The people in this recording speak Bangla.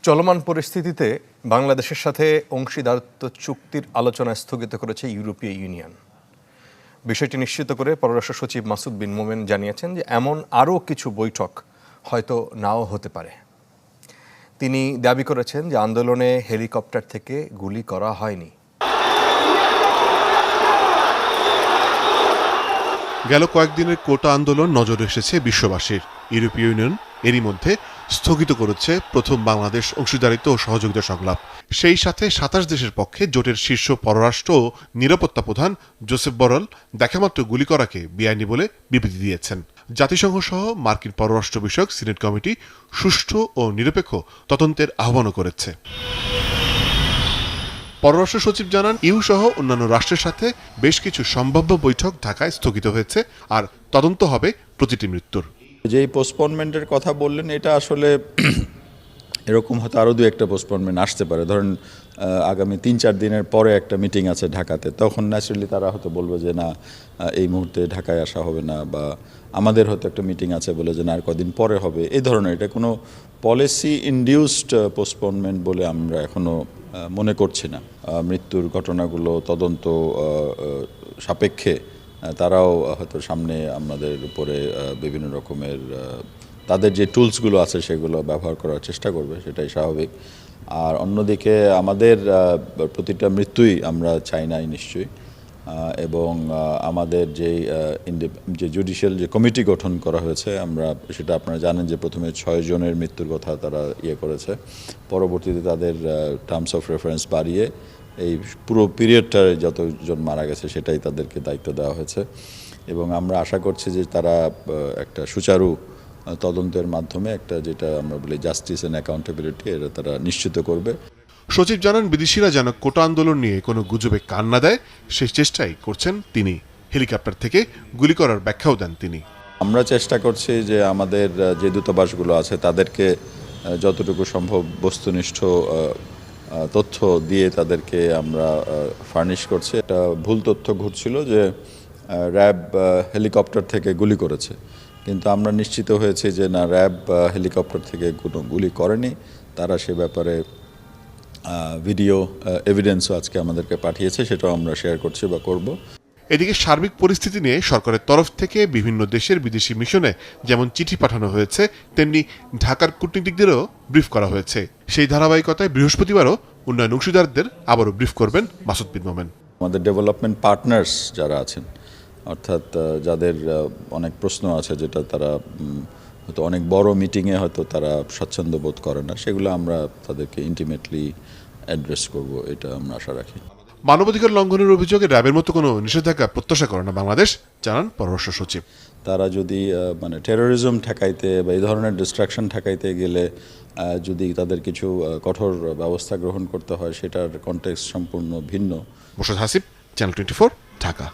চলমান পরিস্থিতিতে বাংলাদেশের সাথে অংশীদারত্ব চুক্তির আলোচনা স্থগিত করেছে ইউরোপীয় ইউনিয়ন। বিষয়টি নিশ্চিত করে পররাষ্ট্র সচিব মাসুদ বিন মোমেন জানিয়েছেন যে এমন আরও কিছু বৈঠক হয়তো নাও হতে পারে। তিনি দাবি করেছেন যে আন্দোলনে হেলিকপ্টার থেকে গুলি করা হয়নি। গেল কয়েকদিনের কোটা আন্দোলন নজরে এসেছে বিশ্ববাসীর। ইউরোপীয় ইউনিয়ন এরই মধ্যে স্থগিত করেছে প্রথম বাংলাদেশ অংশীদারিত্ব ও সহযোগিতা সংলাপ। সেই সাথে ২৭ দেশের পক্ষে জোটের শীর্ষ পররাষ্ট্র ও নিরাপত্তা প্রধান জোসেফ বরেল দেখামাত্র গুলি করাকে বেআইনি বলে বিবৃতি দিয়েছেন। জাতিসংঘ সহ মার্কিন পররাষ্ট্র বিষয়ক সিনেট কমিটি সুষ্ঠু ও নিরপেক্ষ তদন্তের আহ্বানও করেছে। পররাষ্ট্র সচিব জানান, ইউ সহ অন্যান্য রাষ্ট্রের সাথে বেশ কিছু সম্ভাব্য বৈঠক ঢাকায় স্থগিত হয়েছে, আর তদন্ত হবে প্রতিটি মৃত্যুর। যেই পোস্টপোনমেন্টের কথা বললেন, এটা আসলে এরকম হয়তো আরও দু একটা পোস্টপোনমেন্ট আসতে পারে। ধরেন আগামী ৩-৪ দিনের পরে একটা মিটিং আছে ঢাকাতে, তখন ন্যাচারালি তারা হয়তো বলবে যে না, এই মুহূর্তে ঢাকায় আসা হবে না, বা আমাদের হয়তো একটা মিটিং আছে বলে যে না, আর কদিন পরে হবে। এই ধরনের, এটা কোনো পলিসি ইনডিউসড পোস্টপোনমেন্ট বলে আমরা এখনও মনে করছি না। মৃত্যুর ঘটনাগুলো তদন্ত সাপেক্ষে তারাও হয়তো সামনে আমাদের উপরে বিভিন্ন রকমের তাদের যে টুলসগুলো আছে সেগুলো ব্যবহার করার চেষ্টা করবে, সেটাই স্বাভাবিক। আর অন্যদিকে আমাদের প্রতিটা মৃত্যুই আমরা চাই নাই নিশ্চয়ই, এবং আমাদের যে জুডিশিয়াল যে কমিটি গঠন করা হয়েছে, আমরা সেটা আপনারা জানেন যে প্রথমে 6 জনের মৃত্যুর কথা তারা করেছে, পরবর্তীতে তাদের টার্মস অফ রেফারেন্স বাড়িয়ে এই পুরো পিরিয়ডটায় যতজন মারা গেছে সেটাই তাদেরকে দায়িত্ব দেওয়া হয়েছে। এবং আমরা আশা করছি যে তারা একটা সুচারু তদন্তের মাধ্যমে একটা, যেটা আমরা বলি জাস্টিস অ্যান্ড অ্যাকাউন্টেবিলিটি, এটা তারা নিশ্চিত করবে। সচিব জানান, বিদেশিরা যেন কোটা আন্দোলন নিয়ে কোনো গুজবে কান না দেয়, সেই চেষ্টাই করছেন তিনি। হেলিকপ্টার থেকে গুলি করার ব্যাখ্যাও দেন তিনি। আমরা চেষ্টা করছি যে আমাদের যে দূতাবাসগুলো আছে তাদেরকে যতটুকু সম্ভব বস্তুনিষ্ঠ তথ্য দিয়ে তাদেরকে আমরা ফার্নিশ করছি। একটা ভুল তথ্য ঘুরছিল যে র্যাব হেলিকপ্টার থেকে গুলি করেছে, কিন্তু আমরা নিশ্চিত হয়েছি যে না, র্যাব হেলিকপ্টার থেকে কোনো গুলি করেনি। তারা সে ব্যাপারে ভিডিও এভিডেন্সও আজকে আমাদেরকে পাঠিয়েছে, সেটাও আমরা শেয়ার করছি বা করব। এদিকে সার্বিক পরিস্থিতি নিয়ে সরকারের তরফ থেকে বিভিন্ন দেশের বিদেশি মিশনে যেমন চিঠি পাঠানো হয়েছে, তেমনি ঢাকার কূটনীতিকদেরও ব্রিফ করা হয়েছে। সেই ধারাবাহিকতায় বৃহস্পতিবারও উন্নয়ন অংশীদারদের আবারও ব্রিফ করবেন মাসুদ বিন মোমেন। আমাদের ডেভেলপমেন্ট পার্টনার্স যারা আছেন, অর্থাৎ যাদের অনেক প্রশ্ন আছে, যেটা তারা হয়তো অনেক বড় মিটিংয়ে হয়তো তারা স্বাচ্ছন্দ্য বোধ করে না, সেগুলো আমরা তাদেরকে ইন্টিমেটলি অ্যাড্রেস করব, এটা আমরা আশা রাখি। মানবাধিকার লঙ্ঘনের অভিযোগে র্যাবের মতো কোনো নিষেধাজ্ঞা প্রত্যাশা করে না বাংলাদেশ, জানান পররাষ্ট্র সচিব। তারা যদি মানে টেরোরিজম ঠেকাইতে বা এই ধরনের ডিস্ট্রাকশন ঠেকাইতে গেলে যদি তাদের কিছু কঠোর ব্যবস্থা গ্রহণ করতে হয়, সেটার কনটেক্সট সম্পূর্ণ ভিন্ন। মোর্শেদ হাসিব, চ্যানেল 24, ঢাকা।